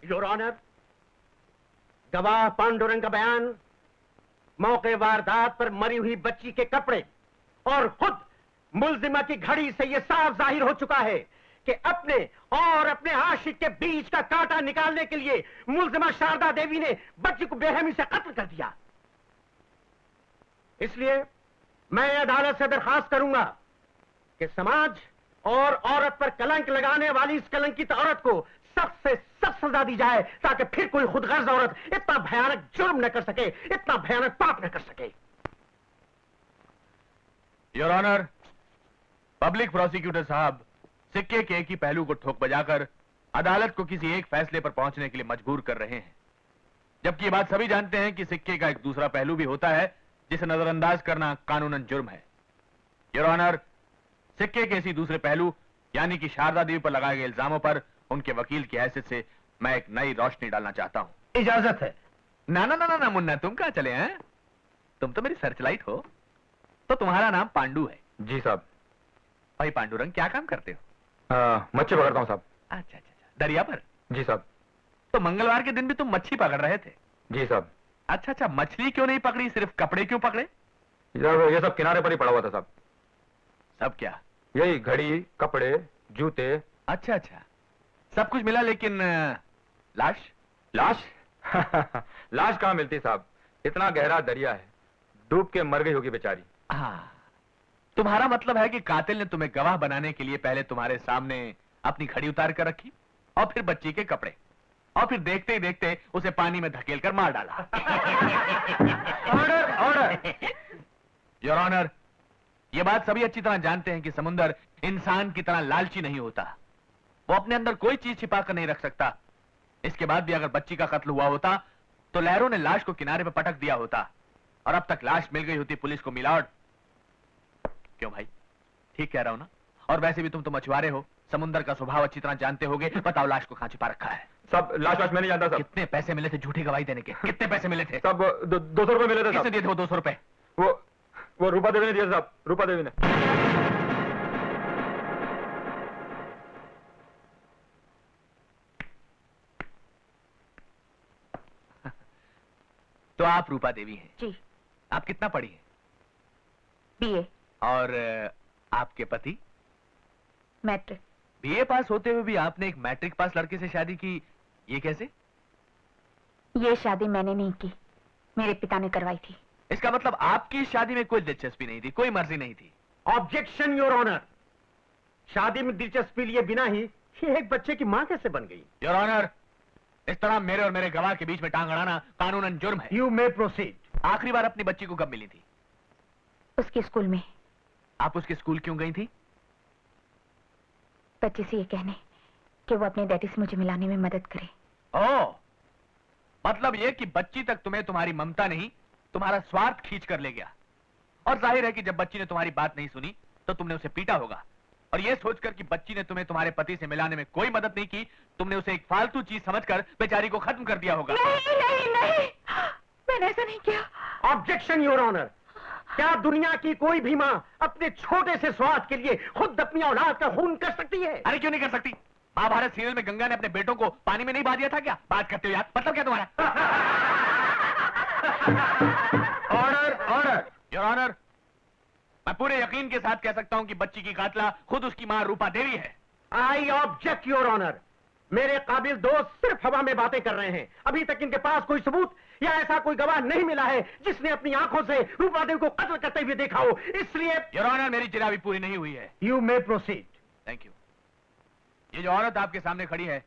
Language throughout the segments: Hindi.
योर ऑनर, गवाह पांडुरंग का बयान मौके वारदात पर मरी हुई बच्ची के कपड़े और खुद मुल्जिमा की घड़ी से यह साफ जाहिर हो चुका है कि अपने और अपने आशिक के बीच का कांटा निकालने के लिए मुल्जिमा शारदा देवी ने बच्ची को बेरहमी से कत्ल कर दिया। इसलिए मैं अदालत से दरखास्त करूंगा कि समाज और औरत पर कलंक लगाने वाली इस कलंकित औरत को सख्त से सख्त सजा दी जाए, ताकि फिर कोई खुदगर्ज औरत इतना भयानक जुर्म न कर सके, इतना भयानक पाप न कर सके। योर ऑनर, पब्लिक प्रोसिक्यूटर साहब सिक्के के एक ही पहलू को ठोक बजाकर अदालत को किसी एक फैसले पर पहुंचने के लिए मजबूर कर रहे हैं, जबकि ये बात सभी जानते हैं कि सिक्के का एक दूसरा पहलू भी होता है जिसे नजरअंदाज करना कानूनन जुर्म है। योर ऑनर, सिक्के के इसी दूसरे पहलू यानी कि शारदा देवी पर लगाए गए इल्जामों पर उनके वकील की हैसियत से मैं एक नई रोशनी डालना चाहता हूं। इजाजत है। ना ना ना ना, ना मुन्ना, तुम कहां चले हैं? तुम तो मेरी सर्चलाइट हो। तो तुम्हारा नाम पांडु है? जी साहब। भाई पांडुरंग, क्या काम करते हो? मच्छी पकड़ता हूँ साहब। अच्छा अच्छा, दरिया पर? जी साहब। तो मंगलवार के दिन भी तुम मच्छी पकड़ रहे थे? जी साहब। अच्छा अच्छा, मछली क्यों नहीं पकड़ी, सिर्फ कपड़े क्यों पकड़े? ये सब किनारे पर ही पड़ा हुआ था साहब। सब क्या? यही घड़ी, कपड़े, जूते। अच्छा अच्छा, सब कुछ मिला, लेकिन लाश? लाश? लाश कहाँ मिलती साहब, इतना गहरा दरिया है, डूब के मर गई होगी बेचारी। हाँ, तुम्हारा मतलब है कि कातिल ने तुम्हें गवाह बनाने के लिए पहले तुम्हारे सामने अपनी घड़ी उतार कर रखी और फिर बच्ची के कपड़े, और फिर देखते ही देखते उसे पानी में धकेल कर मार डाला। Order order. योर ऑनर, ये बात सभी अच्छी तरह जानते हैं कि समुंदर इंसान की तरह लालची नहीं होता। वो अपने अंदर कोई चीज छिपा कर नहीं रख सकता। इसके बाद भी अगर बच्ची का कत्ल हुआ होता तो लहरों ने लाश को किनारे पर पटक दिया होता और अब तक लाश मिल गई होती पुलिस को मिलावट। क्यों भाई, ठीक कह रहा हूं ना? और वैसे भी तुम तो मछुआरे हो, समुंदर का स्वभाव अच्छी तरह जानते होगे। बताओ, लाश को कहां छिपा रखा है? सब लाश मैं नहीं जानता साहब। कितने पैसे मिले थे झूठी गवाही देने के? कितने पैसे मिले थे? सब 200 रुपए मिले थे। किसने दिए थे वो 200 रुपए? वो रूपा देवी ने दिया साहब, रूपा देवी ने। तो आप रूपा देवी हैं? जी। आप कितना पढ़ी हैं? बीए। और आपके पति? मैट्रिक। बीए पास होते हुए भी आपने एक मैट्रिक पास लड़के से शादी की, ये कैसे? ये शादी मैंने नहीं की, मेरे पिता ने करवाई थी। इसका मतलब आपकी इस शादी में कोई दिलचस्पी नहीं थी, कोई मर्जी नहीं थी? ऑब्जेक्शन योर ऑनर, शादी में दिलचस्पी लिए बिना ही ये एक बच्चे की मां कैसे बन गई? योर ऑनर, इस तरह मेरे और मेरे गवाह के बीच में टांग अड़ाना कानूनन जुर्म है। You may proceed. आखिरी बार अपनी बच्ची को कब मिली थी? उसके स्कूल में। आप उसके स्कूल क्यों गई थी? बच्चे से ये कहने कि वो अपने डैडी से मुझे मिलाने में मदद करे। ओह, मतलब ये कि बच्ची तक तुम्हें तुम्हारी ममता नहीं, तुम्हारा स्वार्थ खींच कर ले गया। और जाहिर है कि जब बच्ची ने तुम्हारी बात नहीं सुनी तो तुमने उसे पीटा होगा। और यह सोचकर कि बच्ची ने तुम्हें तुम्हारे पति से मिलाने में कोई मदद नहीं की, तुमने उसे एक फालतू चीज समझकर बेचारी को खत्म कर दिया होगा। नहीं नहीं नहीं, मैंने ऐसा नहीं किया। ऑब्जेक्शन योर ऑनर, क्या दुनिया की कोई भी मां अपने छोटे से स्वार्थ के लिए खुद अपनी औलाद का खून कर सकती है? अरे क्यों नहीं कर सकती? महाभारत सीरियल में गंगा ने अपने बेटों को पानी में नहीं बहा दिया था क्या? बात करते हो यार, मतलब क्या तुम्हारा? Order order. योर ऑनर, मैं पूरे यकीन के साथ कह सकता हूं कि बच्ची की कातला खुद उसकी मां रूपा देवी है। आई ऑब्जेक्ट योर ऑनर, मेरे काबिल दोस्त सिर्फ हवा में बातें कर रहे हैं। अभी तक इनके पास कोई सबूत या ऐसा कोई गवाह नहीं मिला है जिसने अपनी आंखों से रूपा देवी को कत्ल करते हुए देखा हो। इसलिए योर ऑनर, मेरी चिरावी पूरी नहीं हुई है। You may proceed. Thank you. ये जो औरत आपके सामने खड़ी है,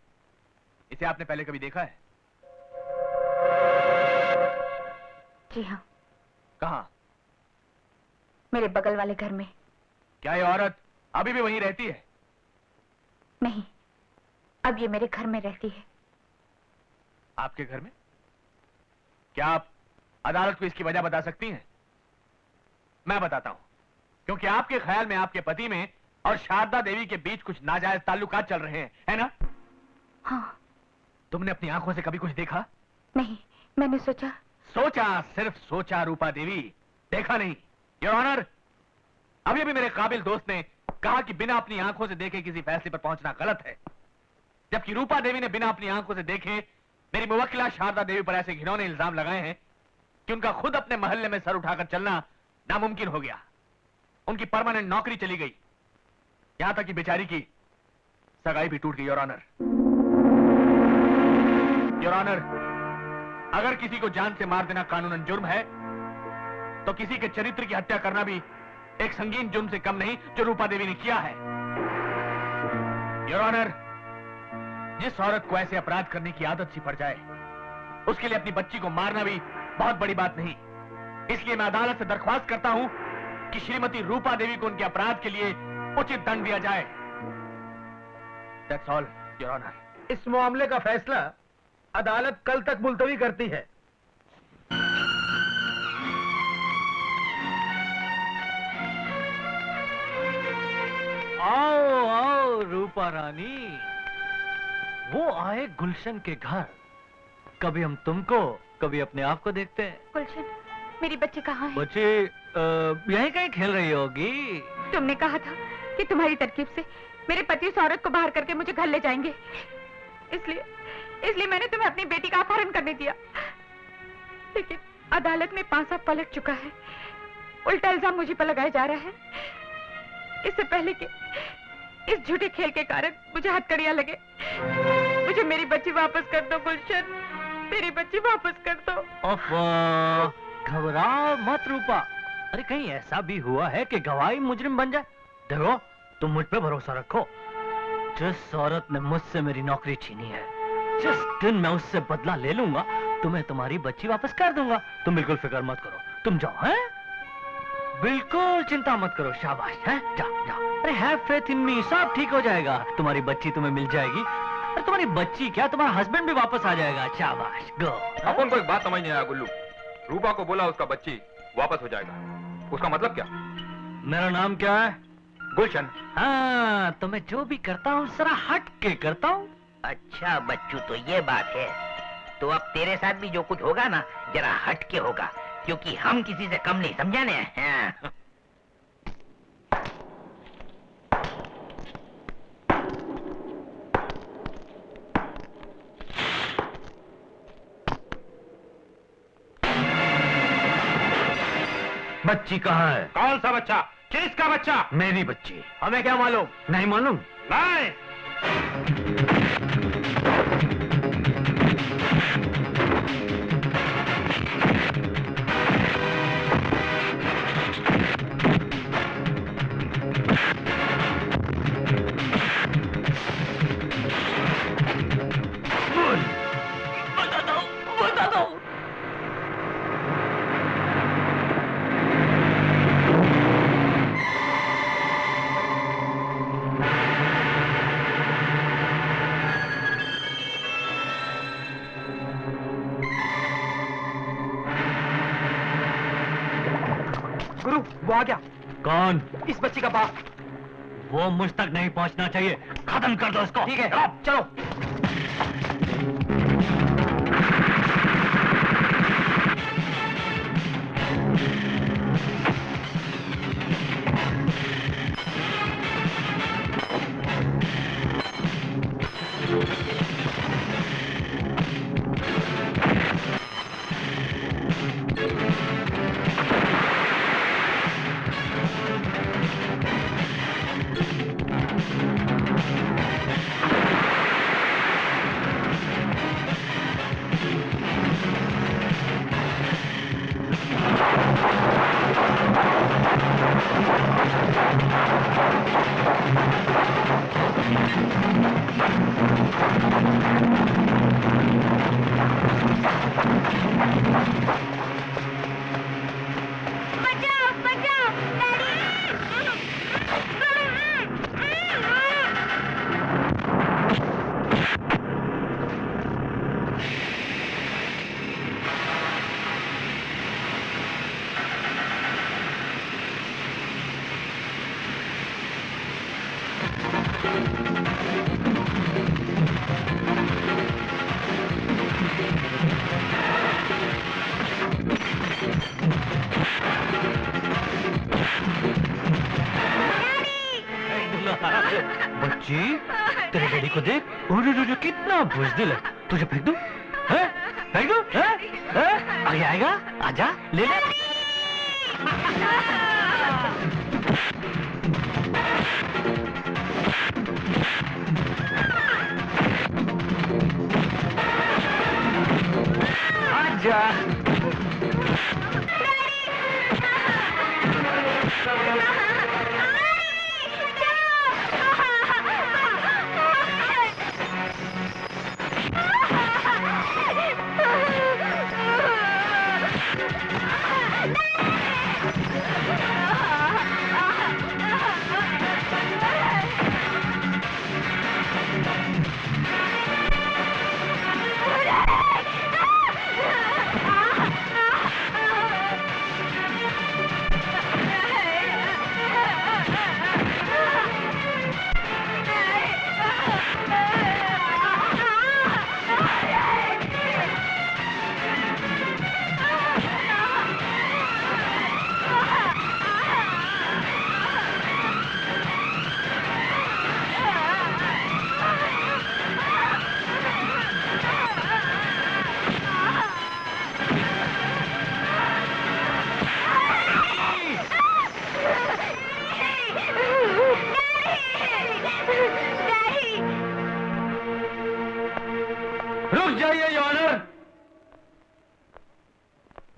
इसे आपने पहले कभी देखा है? जी हाँ। कहाँ? मेरे बगल वाले घर में। क्या ये औरत अभी भी वहीं रहती है? नहीं, अब ये मेरे घर में रहती है। आपके घर में? क्या आप अदालत को इसकी वजह बता सकती हैं? मैं बताता हूं। क्योंकि आपके ख्याल में आपके पति में और शारदा देवी के बीच कुछ नाजायज ताल्लुकात चल रहे हैं, है ना? हाँ। तुमने अपनी आंखों से कभी कुछ देखा? नहीं, मैंने सोचा। सोचा, सिर्फ सोचा रूपा देवी, देखा नहीं। योर ऑनर, अभी अभी मेरे काबिल दोस्त ने कहा कि बिना अपनी आंखों से देखे किसी फैसले पर पहुंचना गलत है। जबकि रूपा देवी ने बिना अपनी आंखों से देखे मेरी मुवक्किला शारदा देवी पर ऐसे घिनौने इल्जाम लगाए हैं कि उनका खुद अपने मोहल्ले में सर उठाकर चलना नामुमकिन हो गया। उनकी परमानेंट नौकरी चली गई, यहां तक कि बेचारी की सगाई भी टूट गई। योर ऑनर, योर ऑनर, अगर किसी को जान से मार देना कानूनन जुर्म है, तो किसी के चरित्र की हत्या करना भी एक संगीन जुर्म से कम नहीं जो रूपा देवी ने किया है। योर ऑनर, जिस औरत को ऐसे अपराध करने की आदत सी पड़ जाए, उसके लिए अपनी बच्ची को मारना भी बहुत बड़ी बात नहीं। इसलिए मैं अदालत से दरख्वास्त करता हूं कि श्रीमती रूपा देवी को उनके अपराध के लिए उचित दंड दिया जाए। That's all, your honour. इस मामले का फैसला अदालत कल तक मुलतवी करती है। आओ आओ रूपा रानी, वो आए गुलशन के घर। कभी हम तुमको, कभी अपने आप को देखते हैं। गुलशन, मेरी बच्ची कहाँ है? बच्ची यहीं कहीं खेल रही होगी। तुमने कहा था कि तुम्हारी तरकीब से मेरे पति उस औरत को बाहर करके मुझे घर ले जाएंगे, इसलिए मैंने तुम्हें अपनी बेटी का अपहरण करने दिया। लेकिन अदालत में पांसा पलट चुका है, उल्टा इल्जाम मुझे पर लगाया जा रहा है। इससे पहले कि इस झूठे खेल के कारण मुझे हथकड़ियां लगे, मुझे मेरी बच्ची वापस कर दो गुलशन, मेरी बच्ची वापस कर दो। घबराओ मत रूपा। अरे कहीं ऐसा भी हुआ है कि गवाही मुजरिम बन जाए? देखो, तुम मुझ पे भरोसा रखो। जिस औरत ने मुझसे मेरी नौकरी छीनी है, जिस दिन मैं उससे बदला ले लूंगा, तुम्हें तुम्हारी बच्ची वापस कर दूंगा। तुम बिल्कुल फिक्र मत करो, तुम जाओ। हैं? बिल्कुल चिंता मत करो। शाबाश, हैं? जाओ जाओ। अरे हैव फेथ इन मी, सब ठीक हो जाएगा। तुम्हारी बच्ची तुम्हें मिल जाएगी। अरे तुम्हारी बच्ची क्या, तुम्हारा हस्बैंड भी वापस आ जाएगा। शाबाश, गो। अपन को एक बात समझ नहीं आया गुल्लू। रूपा को बोला उसका बच्ची वापस हो जाएगा, उसका मतलब क्या? मेरा नाम क्या है? गुलशन। हाँ, तो मैं जो भी करता हूँ जरा हट के करता हूँ। अच्छा बच्चू, तो ये बात है। तो अब तेरे साथ भी जो कुछ होगा ना, जरा हट के होगा, क्योंकि हम किसी से कम नहीं, समझा ने? हाँ। बच्ची कहाँ है? कौन सा बच्चा? किसका बच्चा? मेरी बच्ची। हमें क्या मालूम? नहीं मालूम? नहीं। बता दो। गुरु, वो आ गया। कौन? इस बच्ची का बाप। वो मुझ तक नहीं पहुंचना चाहिए। खत्म कर दो इसको। ठीक है, चलो। बच्ची, तेरे डैडी को देख, कितना बुज़दिल है। तुझे फेंक दूं? हैं? फेंक दूं? हैं? आगे आएगा? आजा, ले ले। आजा। रुक जाइए योर ऑनर,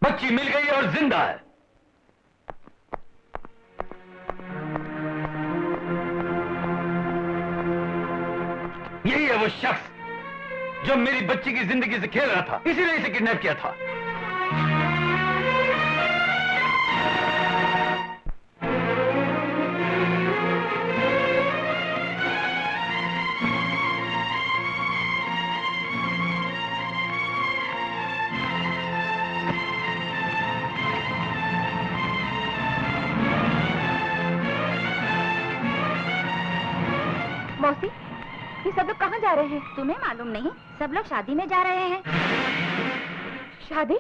बच्ची मिल गई और जिंदा है। यही है वो शख्स जो मेरी बच्ची की जिंदगी से खेल रहा था, इसीलिए इसे किडनैप किया था। मौसी, ये सब लोग कहाँ जा रहे हैं? तुम्हें मालूम नहीं? सब लोग शादी में जा रहे हैं। शादी?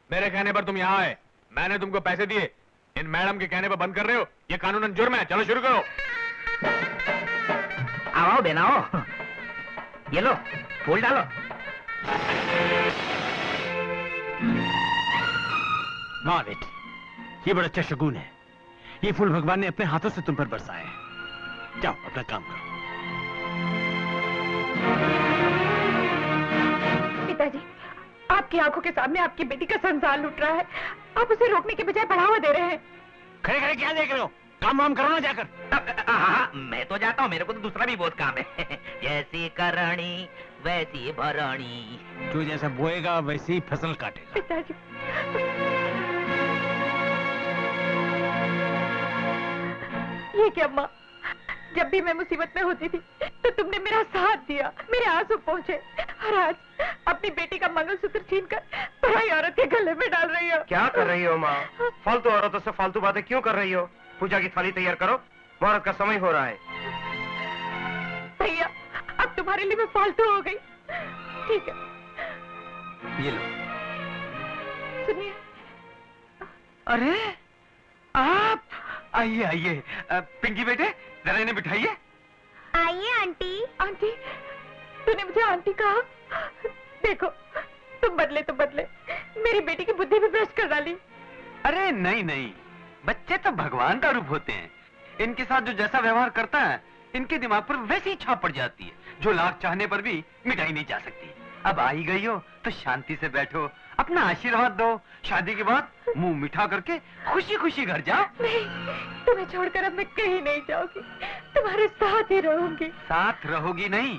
मेरे कहने पर तुम यहाँ आए, मैंने तुमको पैसे दिए, इन मैडम के कहने पर बंद कर रहे हो, ये कानूनन जुर्म है। चलो शुरू करो। आओ बेना, आओ, ये लो फूल डालो। माँ बेटी, ये बड़ा अच्छा शगुन है। ये फूल भगवान ने अपने हाथों से तुम पर बरसाए हैं। जाओ अपना काम करो। पिताजी, आपकी आंखों के सामने आपकी बेटी का संसार लूट रहा है, आप उसे रोकने के बजाय बढ़ावा दे रहे हैं। खड़े खड़े क्या देख रहे हो? काम वाम करो ना जाकर। हाँ, मैं तो जाता हूँ, मेरे को तो दूसरा भी बहुत काम है। जैसी करणी वैसी भरणी। जो जैसा बोएगा वैसी ही फसल काटेगा। पिताजी, ये क्या माँ, जब भी मैं मुसीबत में होती थी तो तुमने मेरा साथ दिया, मेरे आंसू पहुँचे, और आज अपनी बेटी का मंगलसूत्र छीनकर पराई औरत के गले में डाल रही हो। क्या कर रही हो माँ? फालतू औरतों से फालतू बातें क्यों कर रही हो? पूजा की थाली तैयार करो, मुहूर्त का समय हो रहा है। भैया, अब तुम्हारे लिए मैं फालतू हो गई। ठीक है, ये लो। सुनिए। अरे आप आइए आइए। पिंकी बेटे, जरा इन्हें बिठाइए। आइए आंटी। आंटी, तूने मुझे आंटी कहा? देखो, तुम बदले तो बदले, मेरी बेटी की बुद्धि भी भ्रष्ट कर डाली। अरे नहीं नहीं, बच्चे तो भगवान का रूप होते हैं। इनके साथ जो जैसा व्यवहार करता है, इनके दिमाग पर वैसी ही छाप पड़ जाती है, जो लाख चाहने पर भी मिटाई नहीं जा सकती। अब आ ही गई हो तो शांति से बैठो, अपना आशीर्वाद दो। शादी के बाद मुंह मीठा करके खुशी खुशी घर जाओ। नहीं, तुम्हें छोड़कर अब मैं कहीं नहीं जाऊंगी, तुम्हारे साथ ही रहूंगी। साथ रहोगी नहीं,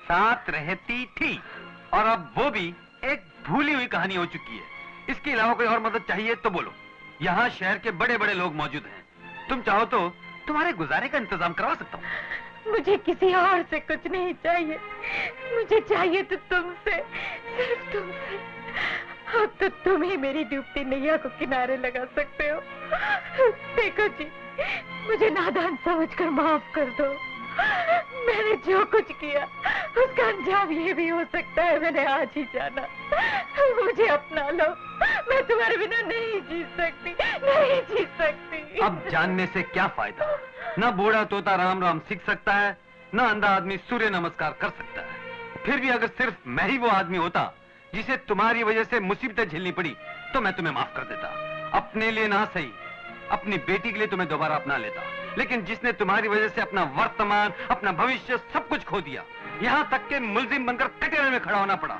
साथ रहती थी, और अब वो भी एक भूली हुई कहानी हो चुकी है। इसके अलावा कोई और मदद चाहिए तो बोलो। यहाँ शहर के बड़े बड़े लोग मौजूद हैं, तुम चाहो तो तुम्हारे गुजारे का इंतजाम करवा सकता हूँ। मुझे किसी और से कुछ नहीं चाहिए, मुझे चाहिए तो तुमसे, सिर्फ तुमसे। अब तो तुम ही मेरी डूबती नैया को किनारे लगा सकते हो। देखो जी, मुझे नादान समझकर माफ कर दो। मैंने जो कुछ किया उसका अंजाम ये भी हो सकता है मैंने आज ही जाना। मुझे अपना लो, मैं तुम्हारे बिना नहीं जी सकती, नहीं जी सकती। अब जानने से क्या फायदा? ना बूढ़ा तोता राम राम सीख सकता है, ना अंधा आदमी सूर्य नमस्कार कर सकता है। फिर भी अगर सिर्फ मैं ही वो आदमी होता जिसे तुम्हारी वजह से मुसीबतें झेलनी पड़ी, तो मैं तुम्हें माफ कर देता। अपने लिए ना सही, अपनी बेटी के लिए तुम्हें दोबारा अपना लेता। लेकिन जिसने तुम्हारी वजह से अपना वर्तमान, अपना भविष्य सब कुछ खो दिया, यहाँ तक के मुल्जिम बनकर कटघरे में खड़ा होना पड़ा,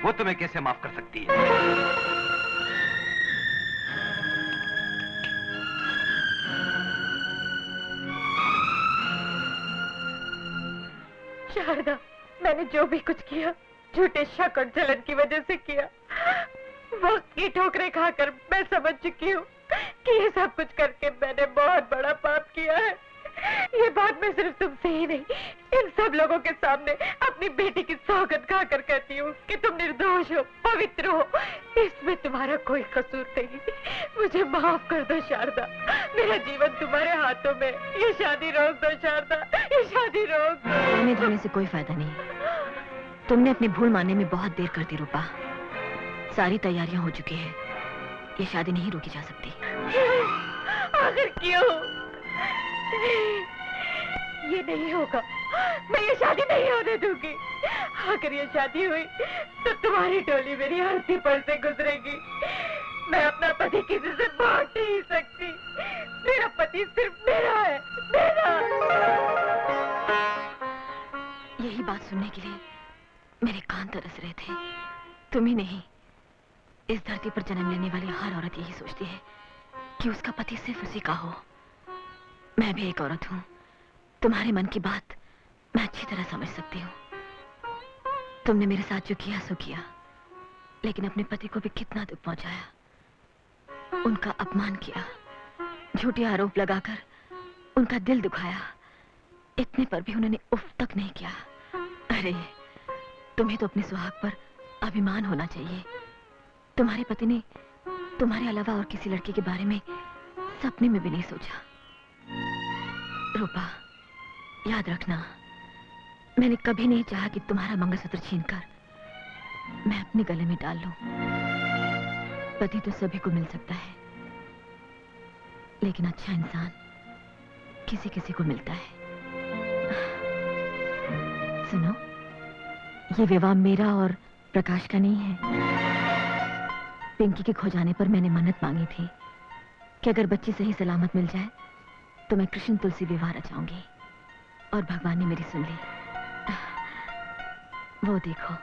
वो तुम्हें कैसे माफ कर सकती है? शारदा, मैंने जो भी कुछ किया झूठे शक और जलन की वजह से किया। वक्त की ठोकरें खाकर मैं समझ चुकी हूँ कि ये सब कुछ करके मैंने बहुत बड़ा पाप किया है। ये बात मैं सिर्फ तुमसे ही नहीं, इन सब लोगों के सामने अपनी बेटी की सौगंध खाकर कहती हूँ कि तुम निर्दोष हो, पवित्र हो, इसमें तुम्हारा कोई कसूर नहीं। मुझे माफ कर दो शारदा, मेरा जीवन तुम्हारे हाथों में। ये शादी रोक दो शारदा, ये शादी रोक दो। रोने धोने से कोई फायदा नहीं, तुमने अपनी भूल मानने में बहुत देर कर दी रूपा। सारी तैयारियां हो चुकी है, ये शादी नहीं रोकी जा सकती। आखिर क्यों? ये नहीं होगा, मैं ये शादी नहीं होने दूंगी। अगर ये शादी हुई तो तुम्हारी टोली मेरी अर्थी पर से गुजरेगी। मैं अपना पति किसी से बांट नहीं सकती। मेरा पति सिर्फ मेरा है, मेरा। यही बात सुनने के लिए मेरे कान तरस रहे थे। तुम ही नहीं, इस धरती पर जन्म लेने वाली हर औरत यही सोचती है कि उसका पति सिर्फ उसी का हो। मैं भी एक औरत हूँ, तुम्हारे मन की बात मैं अच्छी तरह समझ सकती हूँ। तुमने मेरे साथ जो किया सो किया, लेकिन अपने पति को भी कितना दुख पहुंचाया। उनका अपमान किया, झूठे आरोप लगाकर उनका दिल दुखाया। इतने पर भी उन्होंने उफ तक नहीं किया। अरे तुम्हें तो अपने सुहाग पर अभिमान होना चाहिए। तुम्हारे पति ने तुम्हारे अलावा और किसी लड़के के बारे में सपने में भी नहीं सोचा। रूपा, याद रखना, मैंने कभी नहीं चाहा कि तुम्हारा मंगलसूत्र छीनकर मैं अपने गले में डाल लूं। पति तो सभी को मिल सकता है, लेकिन अच्छा इंसान किसी किसी को मिलता है। सुनो, ये विवाह मेरा और प्रकाश का नहीं है। पिंकी के खो जाने पर मैंने मन्नत मांगी थी कि अगर बच्ची सही सलामत मिल जाए तो मैं कृष्ण तुलसी विवाह रचाऊंगी, और भगवान ने मेरी सुन ली। वो देखो।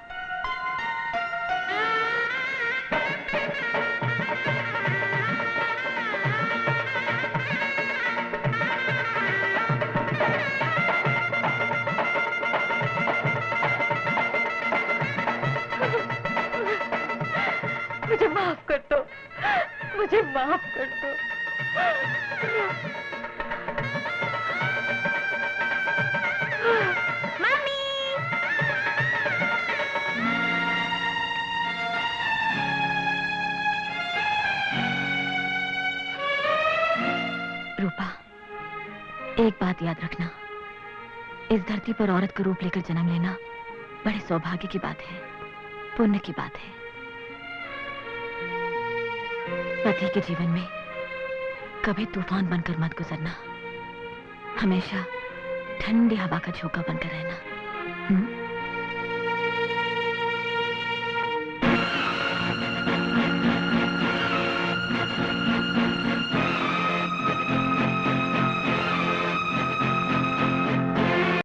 मुझे माफ कर दो, मुझे माफ कर दो। मम्मी! रूपा, एक बात याद रखना, इस धरती पर औरत का रूप लेकर जन्म लेना बड़े सौभाग्य की बात है, पुण्य की बात है। पति के जीवन में कभी तूफान बनकर मत गुजरना, हमेशा ठंडी हवा का झोंका बनकर रहना।